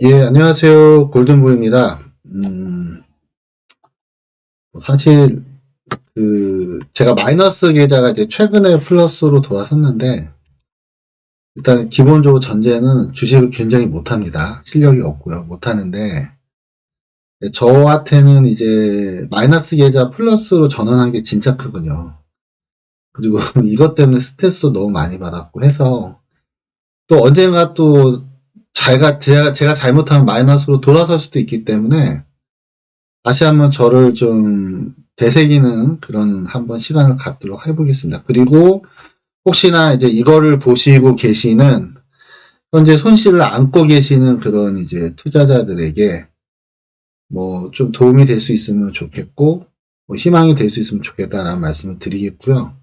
예, 안녕하세요. 골든보입니다. 사실, 제가 마이너스 계좌가 이제 최근에 플러스로 돌아섰는데, 일단 기본적으로 전제는 주식을 굉장히 못합니다. 실력이 없고요. 못하는데, 저한테는 이제 마이너스 계좌 플러스로 전환한 게 진짜 크군요. 그리고 이것 때문에 스트레스도 너무 많이 받았고 해서, 또 언젠가 또 제가 잘못하면 마이너스로 돌아설 수도 있기 때문에, 다시 한번 저를 좀 되새기는 그런 한번 시간을 갖도록 해보겠습니다. 그리고 혹시나 이제 이거를 보시고 계시는 현재 손실을 안고 계시는 그런 이제 투자자들에게 뭐 좀 도움이 될 수 있으면 좋겠고 뭐 희망이 될 수 있으면 좋겠다라는 말씀을 드리겠고요.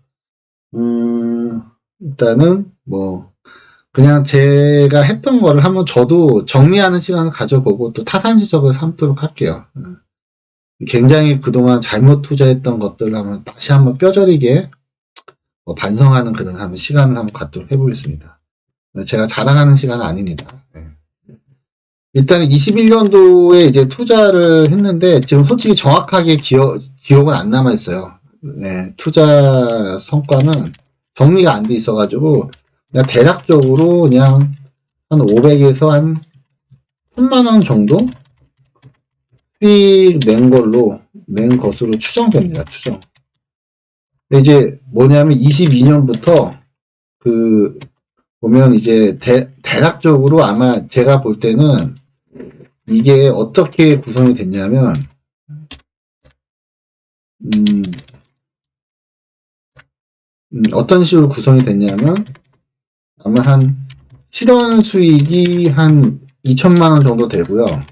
일단은 뭐 그냥 제가 했던 거를 한번 저도 정리하는 시간을 가져보고 또 타산지적을 삼도록 할게요. 굉장히 그동안 잘못 투자했던 것들을 한번 다시 한번 뼈저리게 반성하는 그런 한번 시간을 한번 갖도록 해보겠습니다. 제가 자랑하는 시간은 아닙니다. 네. 일단 21년도에 이제 투자를 했는데 지금 솔직히 정확하게 기억은 안 남아 있어요. 네, 투자 성과는 정리가 안 돼 있어가지고 그냥 대략적으로 그냥 한 500에서 한 1000만 원 정도 수익 낸 것으로 추정됩니다. 추정. 근데 이제 뭐냐면 22년부터 보면 이제 대략적으로 아마 제가 볼 때는 이게 어떻게 구성이 됐냐면 어떤 식으로 구성이 됐냐면 아마 한 실현 수익이 한 2천만 원 정도 되고요.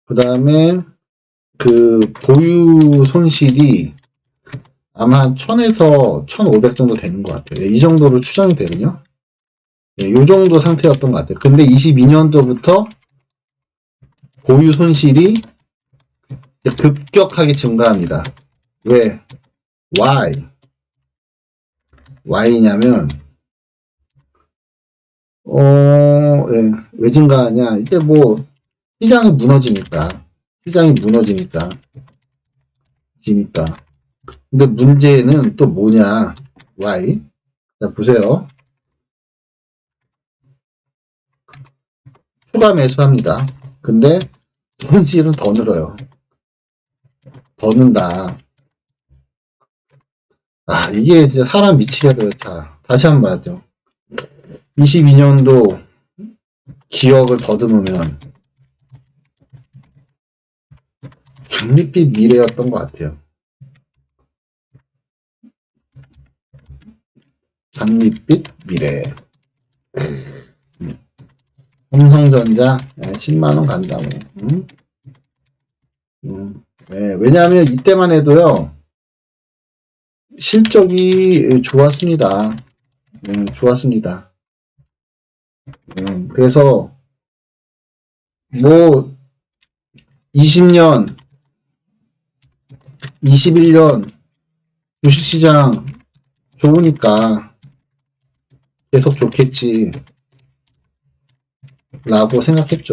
그 다음에 보유 손실이 아마 1000에서 1500 정도 되는 것 같아요. 이 정도로 추정이 되거든요. 이 정도 상태였던 것 같아요. 근데 22년도부터 보유 손실이 급격하게 증가합니다. 왜? Why냐면, 예, 왜 증가하냐. 이제 뭐, 시장이 무너지니까. 근데 문제는 또 뭐냐. Why? 자, 보세요. 추가 매수합니다. 근데 손실은 더 늘어요. 더 는다. 아, 이게 진짜 사람 미치겠어요. 자, 다시 한번 말하죠. 22년도 기억을 더듬으면 장밋빛 미래였던 것 같아요. 장밋빛 미래. 삼성전자 10만원 간다고. 네, 왜냐하면 이때만 해도요. 실적이 좋았습니다. 좋았습니다. 그래서 뭐 20년, 21년 주식시장 좋으니까 계속 좋겠지 라고 생각했죠.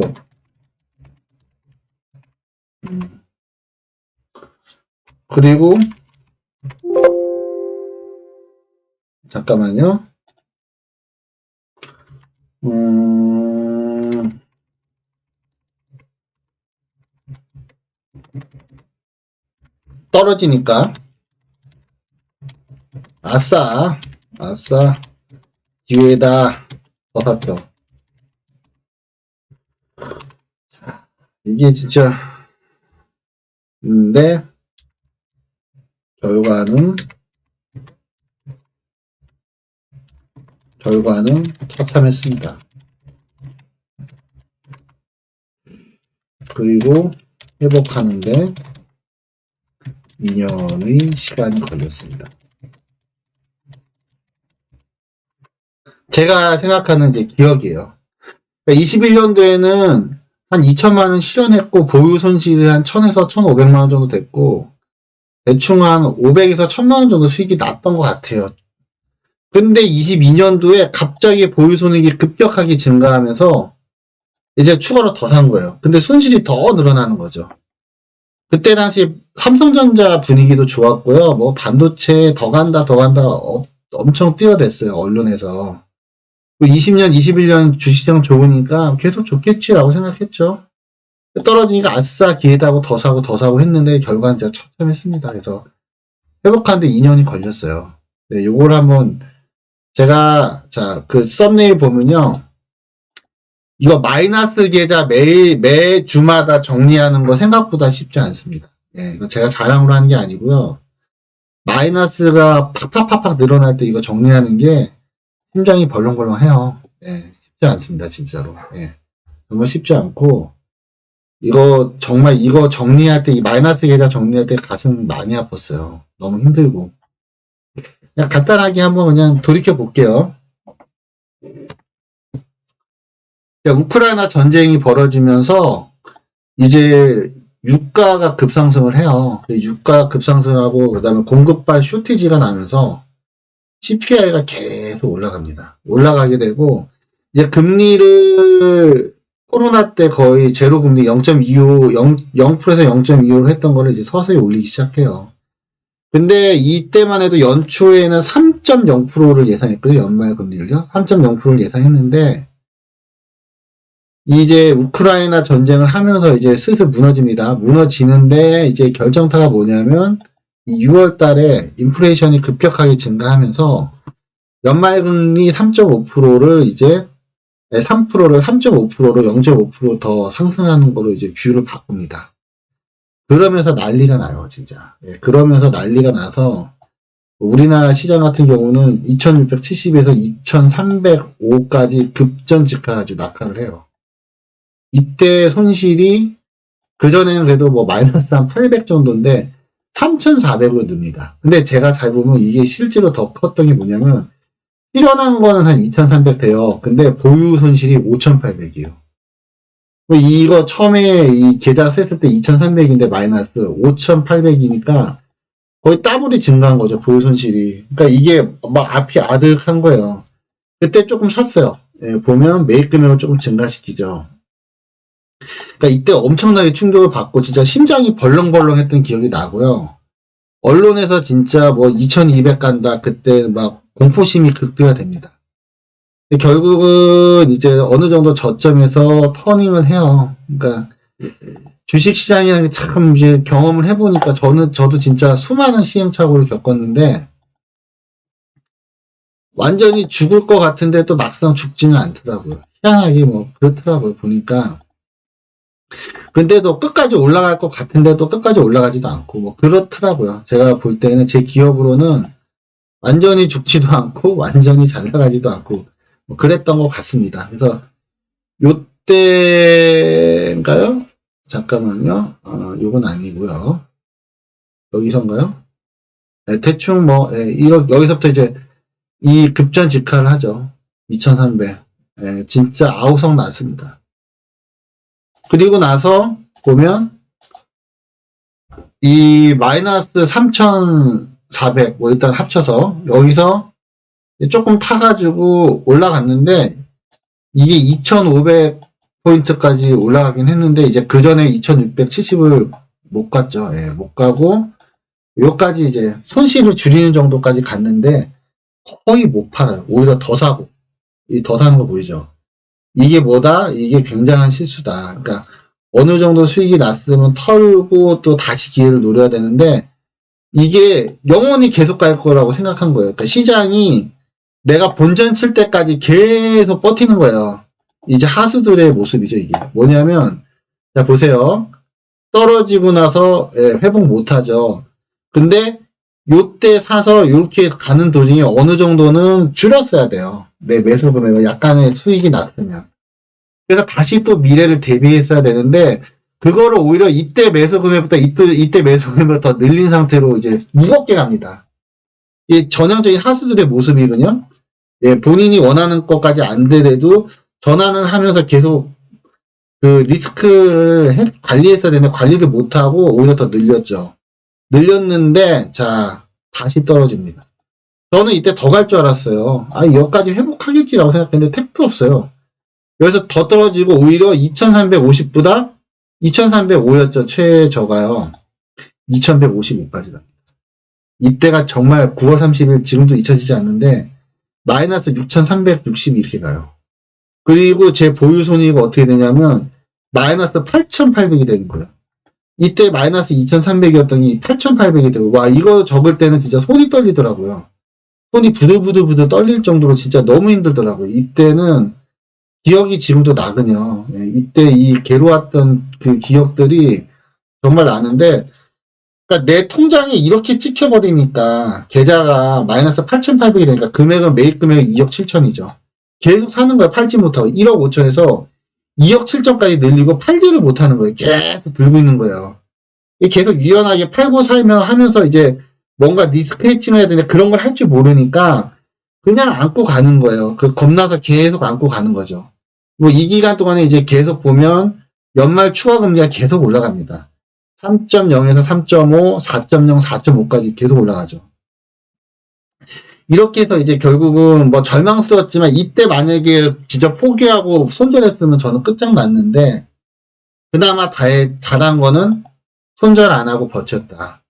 그리고 잠깐만요. 떨어지니까 아싸 기회다 더 샀죠. 이게 진짜 근데 결과는 처참했습니다. 그리고 회복하는데 2년의 시간이 걸렸습니다. 제가 생각하는 이제 기억이에요. 21년도에는 한 2천만원 실현했고 보유 손실이 한 1000에서 1500만원 정도 됐고 대충 한 500에서 1000만원 정도 수익이 났던 것 같아요. 근데 22년도에 갑자기 보유 손익이 급격하게 증가하면서 이제 추가로 더 산 거예요. 근데 손실이 더 늘어나는 거죠. 그때 당시 삼성전자 분위기도 좋았고요. 뭐 반도체 더 간다 엄청 뛰어댔어요. 언론에서. 20년, 21년 주식시장 좋으니까 계속 좋겠지라고 생각했죠. 떨어지니까 아싸 기회다 하고 더 사고 했는데 결과는 진짜 처참했습니다. 그래서 회복하는데 2년이 걸렸어요. 네, 요걸 한번 제가 그 썸네일 보면요. 이거 마이너스 계좌 매 주마다 정리하는 거 생각보다 쉽지 않습니다. 예, 이거 제가 자랑으로 하는 게 아니고요. 마이너스가 팍팍팍팍 늘어날 때 이거 정리하는 게 심장이 벌렁벌렁해요. 예, 쉽지 않습니다, 진짜로. 예, 정말 쉽지 않고 이거 정말 이거 정리할 때 이 마이너스 계좌 정리할 때 가슴 많이 아팠어요. 너무 힘들고. 그냥 간단하게 한번 그냥 돌이켜 볼게요. 우크라이나 전쟁이 벌어지면서 이제 유가가 급상승을 해요. 유가 급상승하고 그다음에 공급발 쇼티지가 나면서 CPI가 계속 올라갑니다. 올라가게 되고 이제 금리를 코로나 때 거의 제로 금리 0.25, 0%에서 0.25로 했던 거를 이제 서서히 올리기 시작해요. 근데 이때만 해도 연초에는 3.0%를 예상했거든요. 연말 금리를요. 3.0%를 예상했는데 이제 우크라이나 전쟁을 하면서 이제 슬슬 무너집니다. 무너지는데 이제 결정타가 뭐냐면 6월 달에 인플레이션이 급격하게 증가하면서 연말금리 3.5%를 이제 3%를 3.5%로 0.5% 더 상승하는 거로 이제 뷰를 바꿉니다. 그러면서 난리가 나요, 진짜. 예, 그러면서 난리가 나서 우리나라 시장 같은 경우는 2670에서 2305까지 급전 직하가지고 낙하를 해요. 이때 손실이 그전에는 그래도 뭐 마이너스 한 800 정도인데 3,400으로 늡니다. 근데 제가 잘 보면 이게 실제로 더 컸던 게 뭐냐면 실현한 거는 한 2,300 돼요. 근데 보유 손실이 5,800이에요. 이거 처음에 이 계좌 셌을 때 2,300인데 마이너스 5,800이니까 거의 더블이 증가한 거죠. 보유 손실이. 그러니까 이게 막 앞이 아득한 거예요. 그때 조금 샀어요. 예, 보면 매입 금액을 조금 증가시키죠. 그러니까 이때 엄청나게 충격을 받고 진짜 심장이 벌렁벌렁 했던 기억이 나고요. 언론에서 진짜 뭐 2200 간다 그때 막 공포심이 극대화 됩니다. 결국은 이제 어느 정도 저점에서 터닝을 해요. 그러니까 주식시장이라는 게 참 이제 경험을 해보니까 저도 진짜 수많은 시행착오를 겪었는데 완전히 죽을 것 같은데 또 막상 죽지는 않더라고요. 희한하게 뭐 그렇더라고요. 보니까. 근데도 끝까지 올라갈 것 같은데도 끝까지 올라가지도 않고 뭐 그렇더라고요. 제가 볼 때는 제 기억으로는 완전히 죽지도 않고 완전히 잘 나가지도 않고 뭐 그랬던 것 같습니다. 그래서 요때인가요? 잠깐만요. 요건 아니고요. 여기선가요? 네, 대충 뭐 여기서부터 이제 이 급전 직하를 하죠. 2300. 네, 진짜 아우성 났습니다. 그리고 나서 보면 이 마이너스 3,400 뭐 일단 합쳐서 여기서 조금 타가지고 올라갔는데 이게 2,500포인트까지 올라가긴 했는데 이제 그 전에 2,670을 못 갔죠. 예, 못 가고 여기까지 이제 손실을 줄이는 정도까지 갔는데 거의 못 팔아요. 오히려 더 사고 더 사는 거 보이죠. 이게 뭐다? 이게 굉장한 실수다. 그러니까 어느 정도 수익이 났으면 털고 또 다시 기회를 노려야 되는데 이게 영원히 계속 갈 거라고 생각한 거예요. 그러니까 시장이 내가 본전 칠 때까지 계속 버티는 거예요. 이제 하수들의 모습이죠. 이게 뭐냐면 자 보세요. 떨어지고 나서 회복 못하죠. 근데 요때 사서 이렇게 가는 도중에 어느 정도는 줄였어야 돼요. 내 매수 금액을 약간의 수익이 났으면. 그래서 다시 또 미래를 대비했어야 되는데 그거를 오히려 이때 매수 금액보다 이때 매수 금액을 더 늘린 상태로 이제 무겁게 갑니다. 이 전형적인 하수들의 모습이거든요. 예, 본인이 원하는 것까지 안 되더라도 전환을 하면서 계속 그 리스크를 관리했어야 되는데 관리를 못하고 오히려 더 늘렸죠. 늘렸는데 자 다시 떨어집니다. 저는 이때 더 갈 줄 알았어요. 여기까지 회복하겠지라고 생각했는데 택도 없어요. 여기서 더 떨어지고 오히려 2350보다 2305였죠. 최저가요. 2155까지 갑니다. 이때가 정말 9월 30일 지금도 잊혀지지 않는데 마이너스 6360 이렇게 가요. 그리고 제 보유 손익이 어떻게 되냐면 마이너스 8800이 되는 거예요. 이때 마이너스 2300이었던 게 8800이 되고, 와, 이거 적을 때는 진짜 손이 떨리더라고요. 손이 부들부들 떨릴 정도로 진짜 너무 힘들더라고요. 이때는 기억이 지금도 나거든요. 예, 이때 이 괴로웠던 그 기억들이 정말 나는데, 그러니까 내 통장에 이렇게 찍혀버리니까 계좌가 마이너스 8,800이 되니까 금액은 매입 금액이 2억 7천이죠. 계속 사는 거야. 팔지 못하고 1억 5천에서 2억 7천까지 늘리고 팔지를 못하는 거예요. 계속 들고 있는 거예요. 계속 유연하게 팔고 살면 하면서 이제 뭔가 리스크 해칭 해야 되는데 그런 걸 할 줄 모르니까 그냥 안고 가는 거예요. 그 겁나서 계속 안고 가는 거죠. 뭐 이 기간 동안에 이제 계속 보면 연말 추가 금리가 계속 올라갑니다. 3.0에서 3.5, 4.0, 4.5까지 계속 올라가죠. 이렇게 해서 이제 결국은 뭐 절망스러웠지만 이때 만약에 진짜 포기하고 손절했으면 저는 끝장났는데 그나마 잘한 거는 손절 안 하고 버텼다.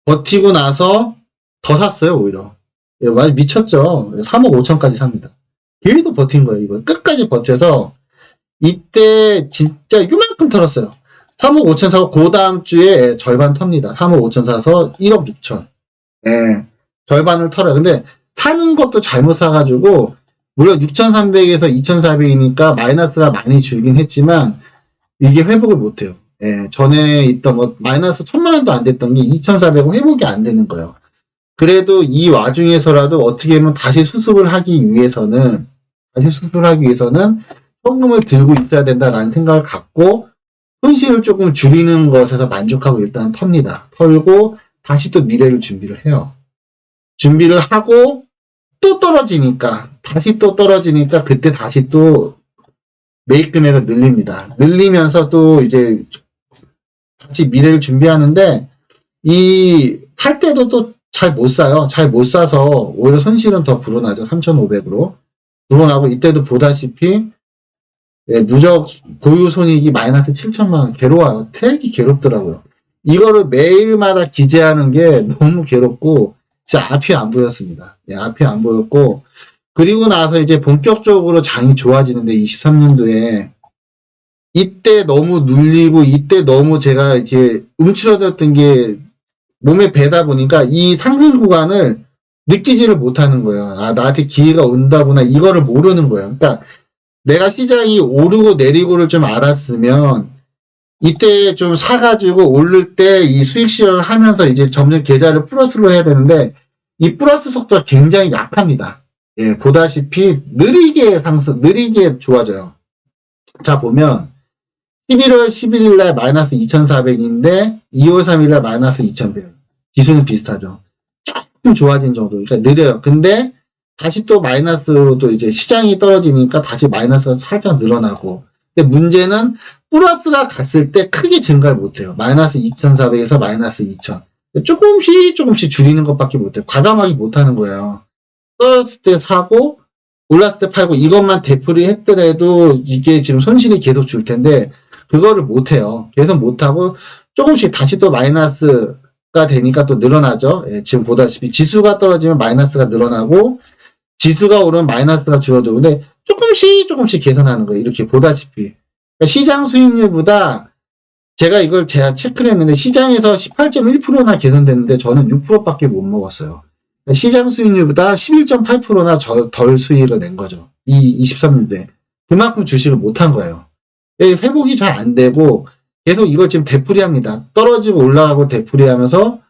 버티고 나서 더 샀어요, 오히려. 예, 완전 미쳤죠. 3억 5천까지 삽니다. 계속 버틴 거예요, 이거. 끝까지 버텨서 이때 진짜 이만큼 털었어요. 3억 5천 사고 그 다음 주에 절반 텁니다. 3억 5천 사서 1억 6천. 예. 절반을 털어요. 근데 사는 것도 잘못 사가지고 무려 6,300에서 2,400이니까 마이너스가 많이 줄긴 했지만 이게 회복을 못해요. 예, 전에 있던 뭐 마이너스 1,000만 원도 안 됐던 게 2,400은 회복이 안 되는 거예요. 그래도 이 와중에서라도 어떻게 보면 다시 수습을 하기 위해서는 현금을 들고 있어야 된다라는 생각을 갖고 손실을 조금 줄이는 것에서 만족하고 일단 텁니다. 털고 다시 또 미래를 준비를 해요. 준비를 하고 또 떨어지니까 그때 다시 또 매입 금액을 늘립니다. 늘리면서 또 이제 같이 미래를 준비하는데 이 살 때도 또 잘 못 사요. 잘 못 사서 오히려 손실은 더 불어나죠. 3,500으로 불어나고 이때도 보다시피 예, 누적 보유 손익이 마이너스 7천만 원 괴로워요. 되게 괴롭더라고요. 이거를 매일마다 기재하는 게 너무 괴롭고 진짜 앞이 안 보였습니다. 예, 앞이 안 보였고 그리고 나서 이제 본격적으로 장이 좋아지는데 23년도에 이때 너무 눌리고 이때 너무 제가 이제 움츠러졌던 게 몸에 배다 보니까 이 상승 구간을 느끼지를 못하는 거예요. 아, 나한테 기회가 온다구나 이거를 모르는 거예요. 그러니까 내가 시장이 오르고 내리고를 좀 알았으면 이때 좀 사가지고 오를 때 이 수익 실현을 하면서 이제 점점 계좌를 플러스로 해야 되는데 이 플러스 속도가 굉장히 약합니다. 예, 보다시피 느리게 좋아져요. 자, 보면 11월 11일 날 마이너스 2,400인데 2월 3일 날 마이너스 2,100. 지수는 비슷하죠. 조금 좋아진 정도. 그러니까 느려요. 근데 다시 또 마이너스로 또 이제 시장이 떨어지니까 다시 마이너스가 살짝 늘어나고. 근데 문제는 플러스가 갔을 때 크게 증가를 못해요. 마이너스 2,400에서 마이너스 2,000. 조금씩 줄이는 것밖에 못해요. 과감하게 못하는 거예요. 떨어졌을 때 사고 올랐을 때 팔고 이것만 되풀이 했더라도 이게 지금 손실이 계속 줄 텐데 그거를 못해요. 계속 못하고 조금씩 다시 또 마이너스가 되니까 또 늘어나죠. 예, 지금 보다시피 지수가 떨어지면 마이너스가 늘어나고 지수가 오르면 마이너스가 줄어들고 근데 조금씩 계산하는 거예요. 이렇게 보다시피 그러니까 시장 수익률보다 제가 체크를 했는데 시장에서 18.1%나 개선됐는데 저는 6%밖에 못 먹었어요. 그러니까 시장 수익률보다 11.8%나 덜 수익을 낸 거죠. 이 23년도에. 그만큼 주식을 못한 거예요. 회복이 잘 안 되고 계속 이걸 지금 되풀이합니다. 떨어지고 올라가고 되풀이하면서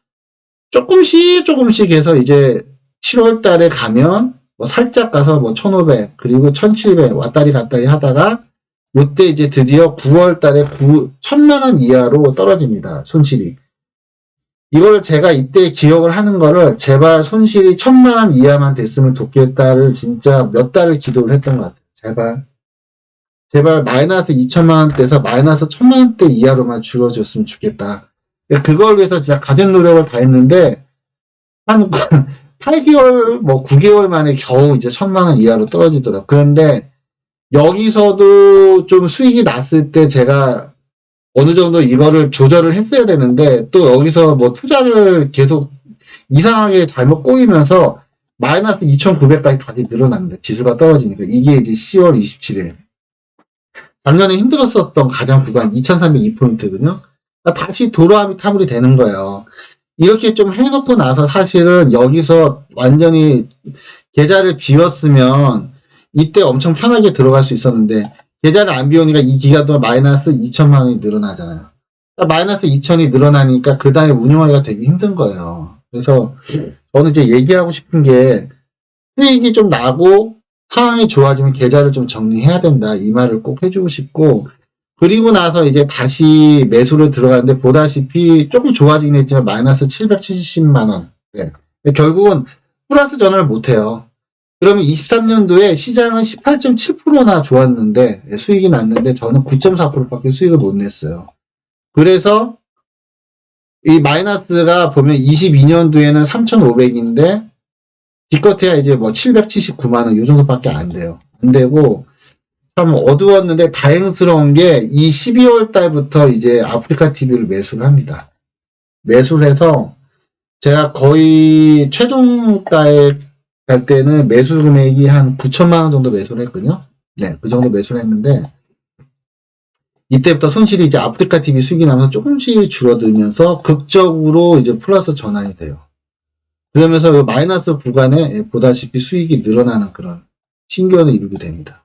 조금씩 해서 이제 7월 달에 가면 뭐 살짝 가서 뭐 1,500 그리고 1,700 왔다리 갔다리 하다가 요때 이제 드디어 9월 달에 1,000만 원 이하로 떨어집니다. 손실이. 이걸 제가 이때 기억을 하는 거를 제발 손실이 1,000만 원 이하만 됐으면 좋겠다를 진짜 몇 달을 기도를 했던 것 같아요. 제발 마이너스 2천만 원대에서 마이너스 1,000만 원대 이하로만 줄어줬으면 좋겠다. 그걸 위해서 진짜 가진 노력을 다 했는데 한 8개월, 뭐 9개월 만에 겨우 이제 1,000만 원 이하로 떨어지더라고요. 그런데 여기서도 좀 수익이 났을 때 제가 어느 정도 이거를 조절을 했어야 되는데, 또 여기서 뭐 투자를 계속 이상하게 잘못 꼬이면서 마이너스 2,900까지 다시 늘어납니다. 지수가 떨어지니까. 이게 이제 10월 27일. 작년에 힘들었었던 가장 구간 2,302포인트거든요. 그러니까 다시 도로아미 타물이 되는 거예요. 이렇게 좀 해놓고 나서 사실은 여기서 완전히 계좌를 비웠으면 이때 엄청 편하게 들어갈 수 있었는데, 계좌를 안 비우니까 이 기간 동안 마이너스 2천만 원이 늘어나잖아요. 그러니까 마이너스 2천이 늘어나니까 그 다음에 운용하기가 되게 힘든 거예요. 그래서 저는 이제 얘기하고 싶은 게, 수익이 좀 나고 상황이 좋아지면 계좌를 좀 정리해야 된다, 이 말을 꼭 해주고 싶고, 그리고 나서 이제 다시 매수를 들어가는데 보다시피 조금 좋아지긴 했지만 마이너스 770만 원. 네. 결국은 플러스 전환을 못해요. 그러면 23년도에 시장은 18.7%나 좋았는데, 수익이 났는데 저는 9.4%밖에 수익을 못 냈어요. 그래서 이 마이너스가 보면 22년도에는 3,500인데 기껏해야 이제 뭐 779만 원 요 정도밖에 안 돼요. 안 되고 참 어두웠는데 다행스러운 게 이 12월 달부터 이제 아프리카 TV를 매수를 합니다. 매수를 해서 제가 거의 최종가에 갈 때는 매수 금액이 한 9천만 원 정도 매수를 했거든요. 네, 그 정도 매수를 했는데 이때부터 손실이 이제 아프리카 TV 수익이 나면서 조금씩 줄어들면서 극적으로 이제 플러스 전환이 돼요. 그러면서 마이너스 구간에 보다시피 수익이 늘어나는 그런 신기원을 이루게 됩니다.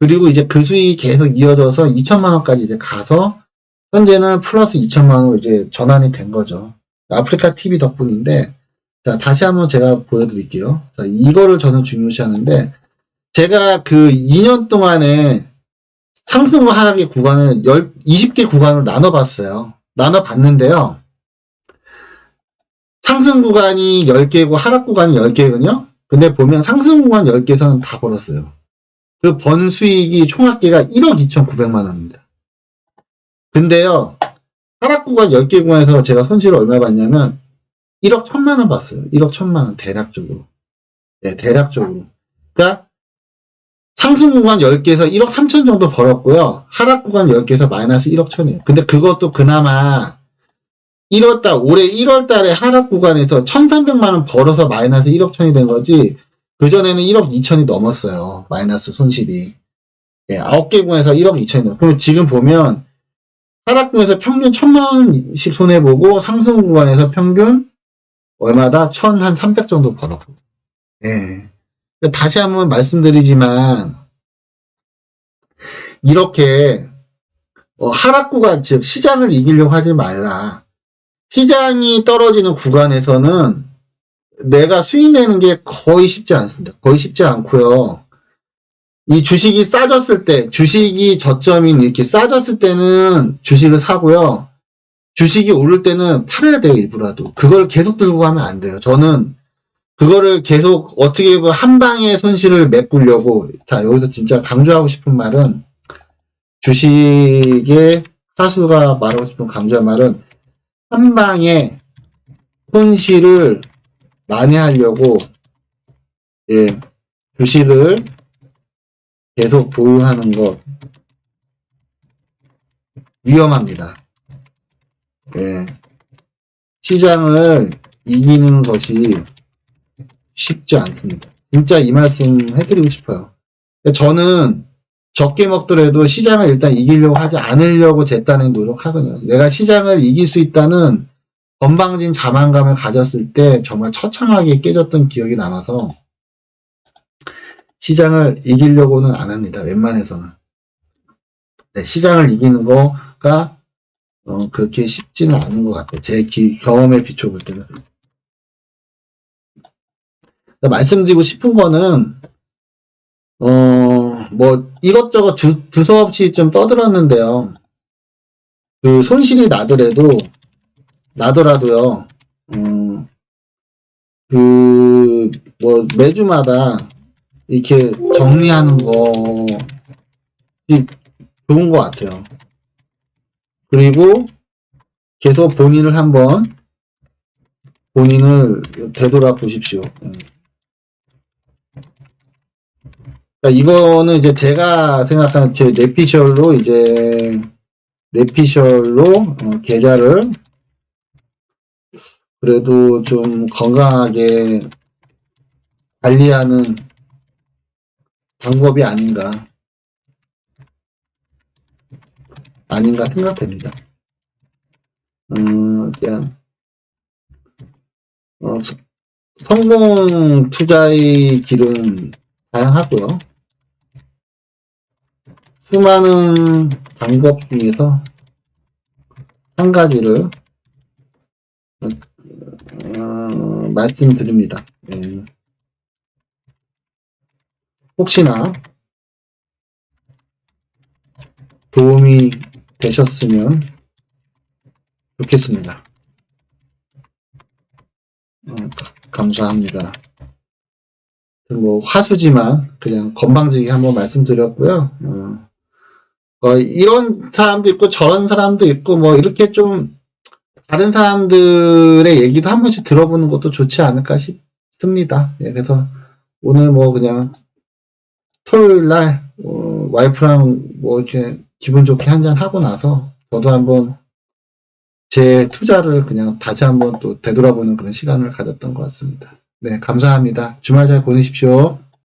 그리고 이제 그 수익이 계속 이어져서 2천만 원까지 이제 가서 현재는 플러스 2천만 원으로 이제 전환이 된 거죠. 아프리카 TV 덕분인데, 자, 다시 한번 제가 보여드릴게요. 자, 이거를 저는 중요시 하는데, 제가 그 2년 동안에 상승과 하락의 구간을 20개 구간으로 나눠봤어요. 나눠봤는데요. 상승 구간이 10개고 하락 구간이 10개거든요. 근데 보면 상승 구간 10개에서는 다 벌었어요. 그 번 수익이 총합계가 1억 2,900만 원입니다. 근데요, 하락 구간 10개 구간에서 제가 손실을 얼마 봤냐면 1억 1,000만 원 봤어요. 1억 1,000만 원 대략적으로. 네, 대략적으로. 그러니까 상승 구간 10개에서 1억 3천 정도 벌었고요. 하락 구간 10개에서 마이너스 1억 1,000이에요. 근데 그것도 그나마 1월달, 올해 1월달에 하락 구간에서 1,300만 원 벌어서 마이너스 1억 1,000이 된 거지, 그전에는 1억 2천이 넘었어요. 마이너스 손실이. 예, 9개 구간에서 1억 2천이 넘어요. 그럼 지금 보면 하락 구간에서 평균 1,000만 원씩 손해보고 상승 구간에서 평균 얼마다 1,300 정도 벌었고. 예. 다시 한번 말씀드리지만 이렇게 하락 구간, 즉 시장을 이기려고 하지 말라. 시장이 떨어지는 구간에서는 내가 수익 내는 게 거의 쉽지 않습니다. 거의 쉽지 않고요. 이 주식이 싸졌을 때, 주식이 저점인 이렇게 싸졌을 때는 주식을 사고요. 주식이 오를 때는 팔아야 돼요, 일부라도. 그걸 계속 들고 가면 안 돼요. 저는 그거를 계속 어떻게 보면 한 방에 손실을 메꾸려고, 자, 여기서 진짜 강조하고 싶은 말은, 주식의 사수가 말하고 싶은 강조한 말은, 한 방에 손실을 많이 하려고, 예, 주식을 계속 보유하는 것, 위험합니다. 예, 시장을 이기는 것이 쉽지 않습니다. 진짜 이 말씀 해드리고 싶어요. 저는 적게 먹더라도 시장을 일단 이기려고 하지 않으려고 제 딴에 노력하거든요. 내가 시장을 이길 수 있다는 건방진 자만감을 가졌을 때 정말 처참하게 깨졌던 기억이 남아서 시장을 이기려고는 안 합니다. 웬만해서는. 네, 시장을 이기는 거가 그렇게 쉽지는 않은 것 같아요. 제 경험에 비춰볼 때는. 말씀드리고 싶은 거는 뭐 이것저것 두서없이 좀 떠들었는데요. 그 손실이 나더라도요. 그 뭐 매주마다 이렇게 정리하는 거 좋은 것 같아요. 그리고 계속 본인을 되돌아 보십시오. 그러니까 이거는 이제 제가 생각하는 제 뇌피셜로 계좌를 그래도 좀 건강하게 관리하는 방법이 아닌가 생각됩니다. 그냥 성공 투자의 길은 다양하고요. 수많은 방법 중에서 한 가지를 말씀드립니다. 네. 혹시나 도움이 되셨으면 좋겠습니다. 감사합니다. 뭐 화수지만 그냥 건방지게 한번 말씀드렸고요. 이런 사람도 있고 저런 사람도 있고 뭐 이렇게 좀 다른 사람들의 얘기도 한 번씩 들어보는 것도 좋지 않을까 싶습니다. 예, 그래서 오늘 뭐 그냥 토요일 날 와이프랑 뭐 이렇게 기분 좋게 한잔 하고 나서 저도 한번 제 투자를 그냥 다시 한번 또 되돌아보는 그런 시간을 가졌던 것 같습니다. 네, 감사합니다. 주말 잘 보내십시오.